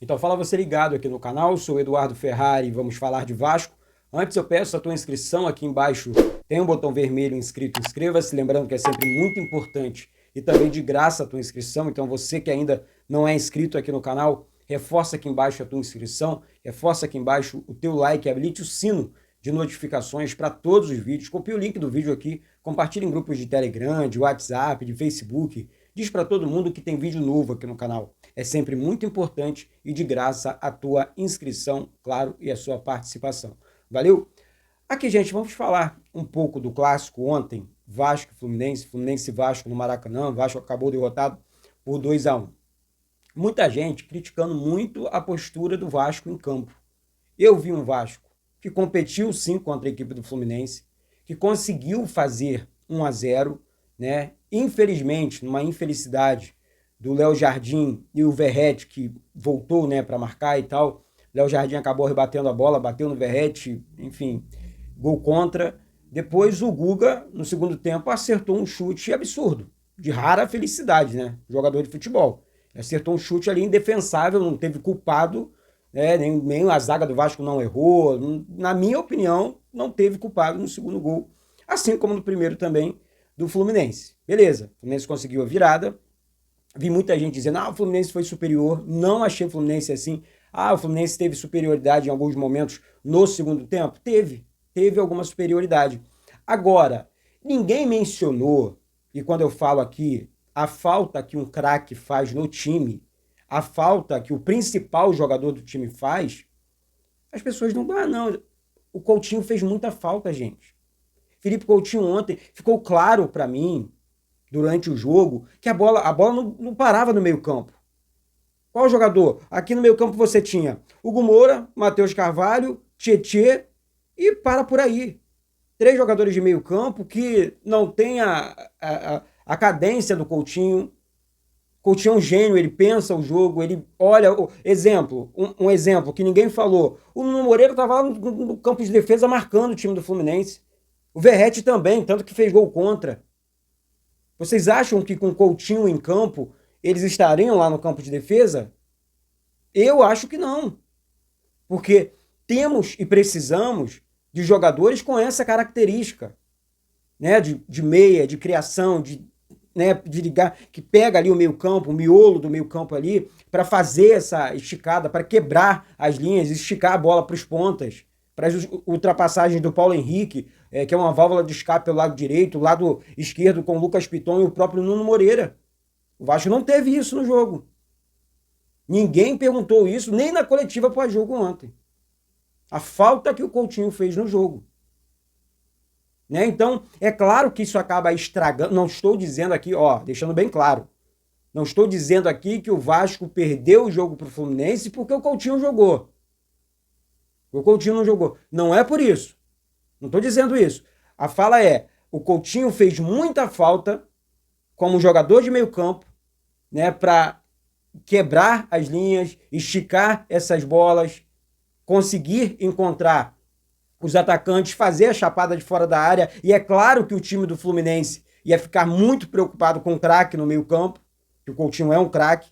Então fala você ligado aqui no canal, sou Eduardo Ferrari e vamos falar de Vasco. Antes eu peço a tua inscrição aqui embaixo, tem um botão vermelho inscrito, inscreva-se, lembrando que é sempre muito importante e também de graça a tua inscrição, então você que ainda não é inscrito aqui no canal, reforça aqui embaixo a tua inscrição, reforça aqui embaixo o teu like, habilite o sino de notificações para todos os vídeos, copie o link do vídeo aqui, compartilhe em grupos de Telegram, de WhatsApp, de Facebook, diz para todo mundo que tem vídeo novo aqui no canal. É sempre muito importante e de graça a tua inscrição, claro, e a sua participação. Valeu? Aqui, gente, vamos falar um pouco do clássico ontem, Vasco e Fluminense, Fluminense e Vasco no Maracanã, Vasco acabou derrotado por 2-1. Muita gente criticando muito a postura do Vasco em campo. Eu vi um Vasco que competiu sim contra a equipe do Fluminense, que conseguiu fazer 1-0, né? Infelizmente, numa infelicidade do Léo Jardim e o Verratti, que voltou, né, para marcar e tal. Léo Jardim acabou rebatendo a bola, bateu no Verratti, enfim, gol contra. Depois o Guga, no segundo tempo, acertou um chute absurdo, de rara felicidade, né? Jogador de futebol. Acertou um chute ali indefensável, não teve culpado, né? Nem a zaga do Vasco não errou. Na minha opinião, não teve culpado no segundo gol, assim como no primeiro também do Fluminense. Beleza, o Fluminense conseguiu a virada. Vi muita gente dizendo, o Fluminense foi superior. Não achei o Fluminense assim. O Fluminense teve superioridade em alguns momentos no segundo tempo? Teve alguma superioridade. Agora, ninguém mencionou, e quando eu falo aqui, a falta que um craque faz no time, a falta que o principal jogador do time faz, as pessoas não... não, o Coutinho fez muita falta, gente. Felipe Coutinho ontem, ficou claro para mim, durante o jogo, que a bola não parava no meio campo. Qual jogador? Aqui no meio campo você tinha Hugo Moura, Matheus Carvalho, Tietê e para por aí. 3 jogadores de meio campo que não tem a cadência do Coutinho. Coutinho é um gênio, ele pensa o jogo, ele olha... Exemplo, um exemplo que ninguém falou. O Nuno Moreira estava lá no campo de defesa marcando o time do Fluminense. O Verratti também, tanto que fez gol contra. Vocês acham que com Coutinho em campo, eles estariam lá no campo de defesa? Eu acho que não. Porque temos e precisamos de jogadores com essa característica, né? De meia, de criação, né? De ligar, que pega ali o meio campo, o miolo do meio campo ali, para fazer essa esticada, para quebrar as linhas, esticar a bola para os pontas, para as ultrapassagens do Paulo Henrique, que é uma válvula de escape pelo lado direito, o lado esquerdo com o Lucas Piton e o próprio Nuno Moreira. O Vasco não teve isso no jogo. Ninguém perguntou isso, nem na coletiva pós-jogo ontem. A falta que o Coutinho fez no jogo. Né? Então, é claro que isso acaba estragando. Não estou dizendo aqui, deixando bem claro. Não estou dizendo aqui que o Vasco perdeu o jogo para o Fluminense porque o Coutinho jogou. O Coutinho não jogou. Não é por isso. Não estou dizendo isso. A fala é, o Coutinho fez muita falta como jogador de meio campo, né, para quebrar as linhas, esticar essas bolas, conseguir encontrar os atacantes, fazer a chapada de fora da área. E é claro que o time do Fluminense ia ficar muito preocupado com o craque no meio campo, que o Coutinho é um craque.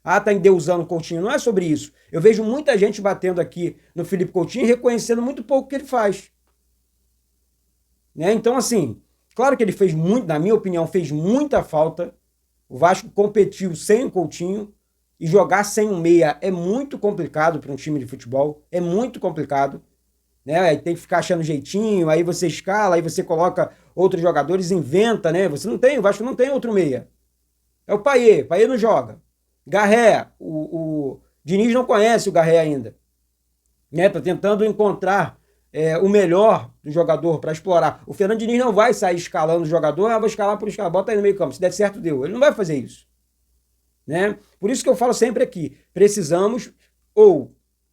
Tá endeusando o Coutinho. Não é sobre isso. Eu vejo muita gente batendo aqui no Felipe Coutinho e reconhecendo muito pouco o que ele faz. Né? Então, assim, claro que ele fez muito, na minha opinião, fez muita falta. O Vasco competiu sem o Coutinho e jogar sem um meia é muito complicado para um time de futebol. É muito complicado. Né? Aí tem que ficar achando jeitinho, aí você escala, aí você coloca outros jogadores, inventa, né? O Vasco não tem outro meia. É o Payet não joga. Garré, o Diniz não conhece o Garré ainda. Né? Tá tentando encontrar o melhor do jogador para explorar. O Fernando Diniz não vai sair escalando o jogador, vou escalar por escalar, bota aí no meio campo, se der certo, deu. Ele não vai fazer isso. Né? Por isso que eu falo sempre aqui, precisamos,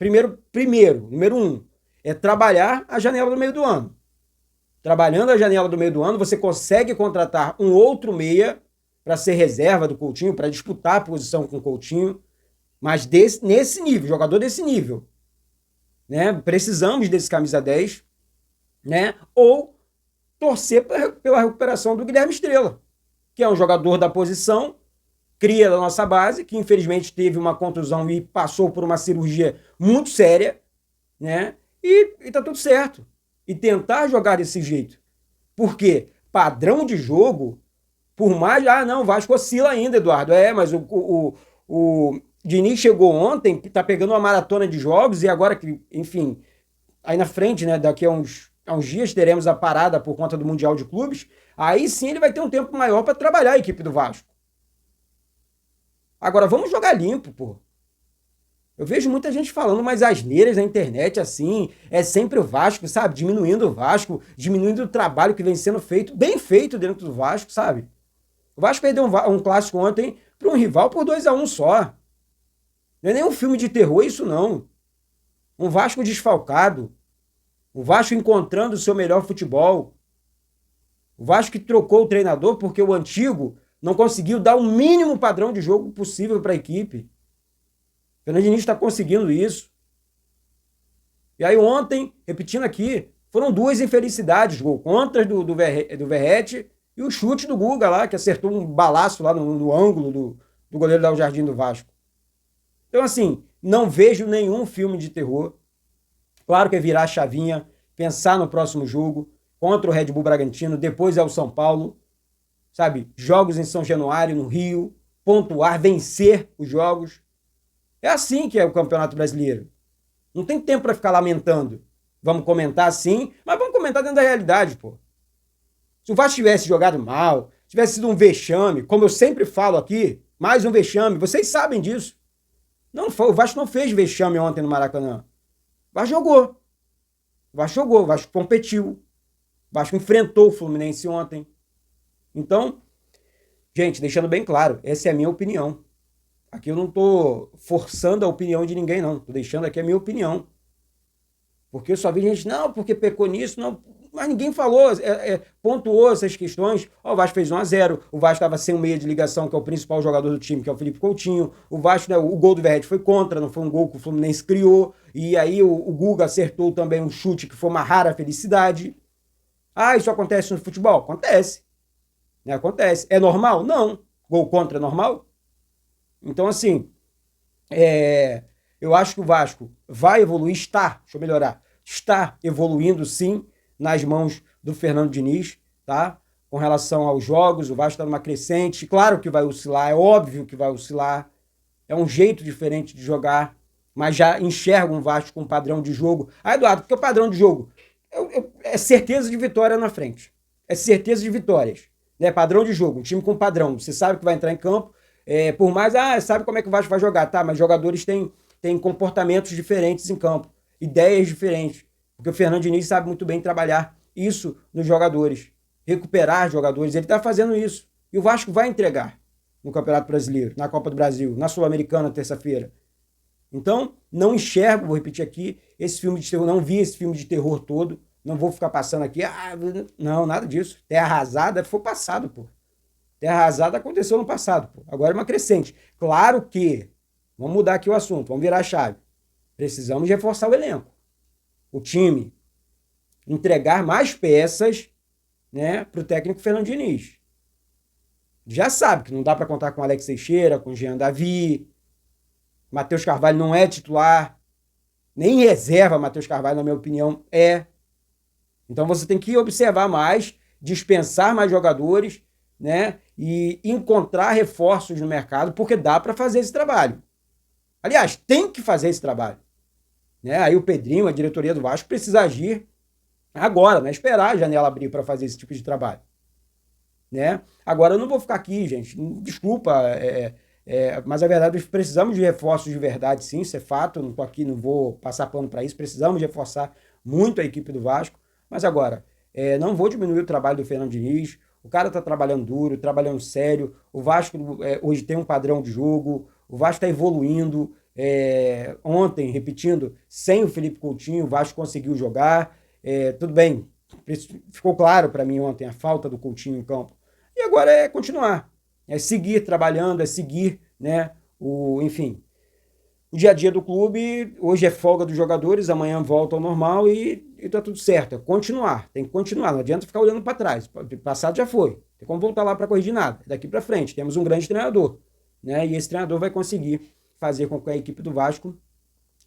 número 1, é trabalhar a janela do meio do ano. Trabalhando a janela do meio do ano, você consegue contratar um outro meia para ser reserva do Coutinho, para disputar a posição com o Coutinho, mas nesse nível, jogador desse nível. Né? Precisamos desse camisa 10, né? Ou torcer pela recuperação do Guilherme Estrela, que é um jogador da posição, cria da nossa base, que infelizmente teve uma contusão e passou por uma cirurgia muito séria, né? E tá tudo certo. E tentar jogar desse jeito. Porque padrão de jogo, por mais... Ah, não, o Vasco oscila ainda, Eduardo. Mas o Diniz chegou ontem, que tá pegando uma maratona de jogos, e agora que, enfim, aí na frente, né, daqui a uns dias teremos a parada por conta do Mundial de Clubes, aí sim ele vai ter um tempo maior para trabalhar a equipe do Vasco. Agora, vamos jogar limpo, pô. Eu vejo muita gente falando umas asneiras na internet, assim, é sempre o Vasco, sabe? Diminuindo o Vasco, diminuindo o trabalho que vem sendo feito, bem feito dentro do Vasco, sabe? O Vasco perdeu um clássico ontem para um rival por 2-1 só. Não é nem um filme de terror isso, não. Um Vasco desfalcado. O Vasco encontrando o seu melhor futebol. O Vasco que trocou o treinador porque o antigo não conseguiu dar o mínimo padrão de jogo possível para a equipe. O Fernando Diniz está conseguindo isso. E aí ontem, repetindo aqui, foram duas infelicidades. Gol contra do Verratti e o chute do Guga lá, que acertou um balaço lá no ângulo do goleiro da Jardim do Vasco. Então, assim, não vejo nenhum filme de terror. Claro que é virar a chavinha, pensar no próximo jogo, contra o Red Bull Bragantino, depois é o São Paulo, sabe? Jogos em São Januário, no Rio, pontuar, vencer os jogos. É assim que é o Campeonato Brasileiro. Não tem tempo para ficar lamentando. Vamos comentar sim, mas vamos comentar dentro da realidade, pô. Se o Vasco tivesse jogado mal, tivesse sido um vexame, como eu sempre falo aqui, mais um vexame, vocês sabem disso. Não foi, o Vasco não fez vexame ontem no Maracanã. O Vasco jogou. O Vasco competiu. O Vasco enfrentou o Fluminense ontem. Então, gente, deixando bem claro, essa é a minha opinião. Aqui eu não estou forçando a opinião de ninguém, não. Estou deixando aqui a minha opinião. Porque eu só vi gente, não, porque pecou nisso, não. Mas ninguém falou, pontuou essas questões. O Vasco fez 1-0, o Vasco estava sem um meia de ligação, que é o principal jogador do time, que é o Felipe Coutinho. O Vasco, né, o gol do Verratti foi contra, não foi um gol que o Fluminense criou. E aí o Guga acertou também um chute que foi uma rara felicidade. Ah, isso acontece no futebol? Acontece. Né, acontece. É normal? Não. Gol contra é normal? Então, assim, eu acho que o Vasco vai evoluir, deixa eu melhorar, está evoluindo sim nas mãos do Fernando Diniz, tá? Com relação aos jogos, o Vasco está numa crescente, claro que vai oscilar, é óbvio que vai oscilar, é um jeito diferente de jogar, mas já enxergo um Vasco com padrão de jogo. Ah, Eduardo, porque o padrão de jogo é certeza de vitória na frente, é certeza de vitórias, né? Padrão de jogo, um time com padrão, você sabe que vai entrar em campo, por mais, sabe como é que o Vasco vai jogar, tá? Mas jogadores têm comportamentos diferentes em campo, ideias diferentes, porque o Fernando Diniz sabe muito bem trabalhar isso nos jogadores, recuperar jogadores, ele está fazendo isso. E o Vasco vai entregar no Campeonato Brasileiro, na Copa do Brasil, na Sul-Americana, terça-feira. Então, não enxergo, vou repetir aqui, esse filme de terror, não vi esse filme de terror todo, não vou ficar passando aqui, não, nada disso. Terra arrasada foi passado, pô. Terra arrasada aconteceu no passado, pô. Agora é uma crescente. Claro que, vamos mudar aqui o assunto, vamos virar a chave. Precisamos reforçar o elenco, o time, entregar mais peças, né, para o técnico Fernando Diniz. Já sabe que não dá para contar com Alex Teixeira, com Jean Davi, Matheus Carvalho não é titular, nem reserva Matheus Carvalho, na minha opinião, é. Então você tem que observar mais, dispensar mais jogadores, né, e encontrar reforços no mercado, porque dá para fazer esse trabalho. Aliás, tem que fazer esse trabalho. Né? Aí o Pedrinho, a diretoria do Vasco, precisa agir agora, né? Esperar a janela abrir para fazer esse tipo de trabalho. Né? Agora, eu não vou ficar aqui, gente, desculpa, mas a verdade é que precisamos de reforços de verdade, sim, isso é fato, não estou aqui, não vou passar pano para isso, precisamos de reforçar muito a equipe do Vasco, mas agora, não vou diminuir o trabalho do Fernando Diniz, o cara está trabalhando duro, trabalhando sério, o Vasco hoje tem um padrão de jogo, o Vasco está evoluindo, ontem, repetindo, sem o Felipe Coutinho, o Vasco conseguiu jogar, tudo bem, ficou claro para mim ontem a falta do Coutinho em campo, e agora é continuar, é seguir trabalhando, é seguir, né, enfim, o dia a dia do clube. Hoje é folga dos jogadores, amanhã volta ao normal e tá tudo certo, é continuar, tem que continuar, não adianta ficar olhando para trás, o passado já foi, tem como voltar lá para corrigir nada, daqui para frente, temos um grande treinador, né? E esse treinador vai conseguir fazer com que a equipe do Vasco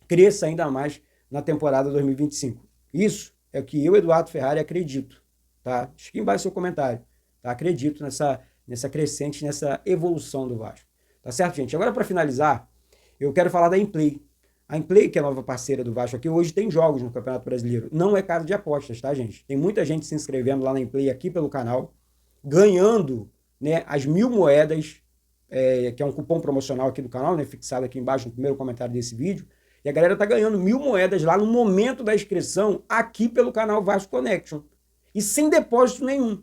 cresça ainda mais na temporada 2025. Isso é o que eu, Eduardo Ferrari, acredito, tá? Deixa aqui embaixo seu comentário, tá? Acredito nessa crescente, nessa evolução do Vasco. Tá certo, gente? Agora, para finalizar, eu quero falar da Implay. A Implay, que é a nova parceira do Vasco aqui, hoje tem jogos no Campeonato Brasileiro. Não é casa de apostas, tá, gente? Tem muita gente se inscrevendo lá na Implay aqui pelo canal, ganhando, né, as 1.000 moedas, que é um cupom promocional aqui do canal, né, fixado aqui embaixo no primeiro comentário desse vídeo. E a galera tá ganhando 1.000 moedas lá no momento da inscrição aqui pelo canal Vasco Connection. E sem depósito nenhum.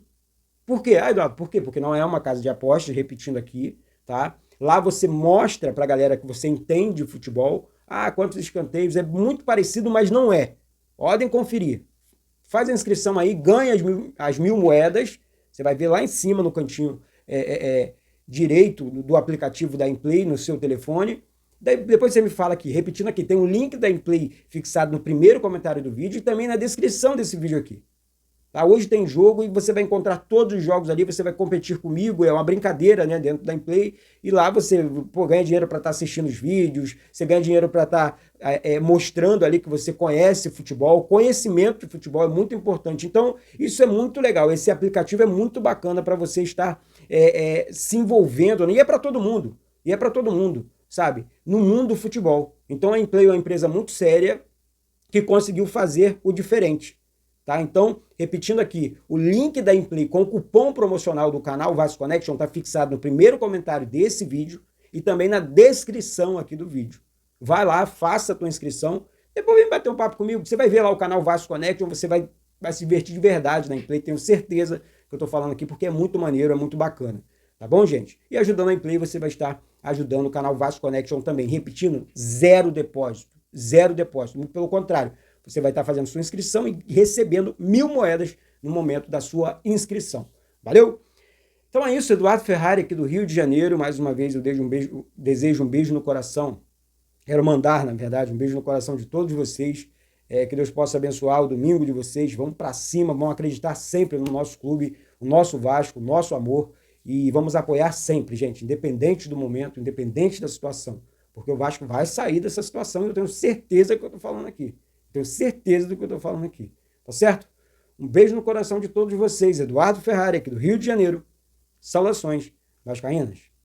Por quê? Ah, Eduardo, por quê? Porque não é uma casa de apostas, repetindo aqui, tá? Lá você mostra pra galera que você entende de futebol. Ah, quantos escanteios, é muito parecido, mas não é. Podem conferir. Faz a inscrição aí, ganha as 1.000 moedas. Você vai ver lá em cima no cantinho direito do aplicativo da Implay no seu telefone. Depois você me fala aqui, repetindo aqui, tem um link da Implay fixado no primeiro comentário do vídeo e também na descrição desse vídeo aqui. Tá? Hoje tem jogo e você vai encontrar todos os jogos ali, você vai competir comigo, é uma brincadeira, né, dentro da Implay, e lá você ganha dinheiro para estar assistindo os vídeos, você ganha dinheiro para estar mostrando ali que você conhece futebol, conhecimento de futebol é muito importante, então isso é muito legal, esse aplicativo é muito bacana para você estar se envolvendo, né? E é para todo mundo, sabe, no mundo do futebol. Então a Implay é uma empresa muito séria que conseguiu fazer o diferente. Tá? Então, repetindo aqui, o link da Implay com o cupom promocional do canal Vasco Connection está fixado no primeiro comentário desse vídeo e também na descrição aqui do vídeo. Vai lá, faça a tua inscrição, depois vem bater um papo comigo, você vai ver lá o canal Vasco Connection, você vai se divertir de verdade na Implay, tenho certeza que eu estou falando aqui porque é muito maneiro, é muito bacana. Tá bom, gente? E ajudando a Implay, você vai estar ajudando o canal Vasco Connection também. Repetindo, zero depósito, muito pelo contrário. Você vai estar fazendo sua inscrição e recebendo 1.000 moedas no momento da sua inscrição. Valeu? Então é isso, Eduardo Ferrari aqui do Rio de Janeiro. Mais uma vez eu desejo um beijo no coração. Quero mandar, na verdade, um beijo no coração de todos vocês. Que Deus possa abençoar o domingo de vocês. Vamos para cima, vamos acreditar sempre no nosso clube, o nosso Vasco, o nosso amor. E vamos apoiar sempre, gente, independente do momento, independente da situação. Porque o Vasco vai sair dessa situação e eu tenho certeza que eu estou falando aqui. Tenho certeza do que eu estou falando aqui. Tá certo? Um beijo no coração de todos vocês. Eduardo Ferrari, aqui do Rio de Janeiro. Saudações vascaínas.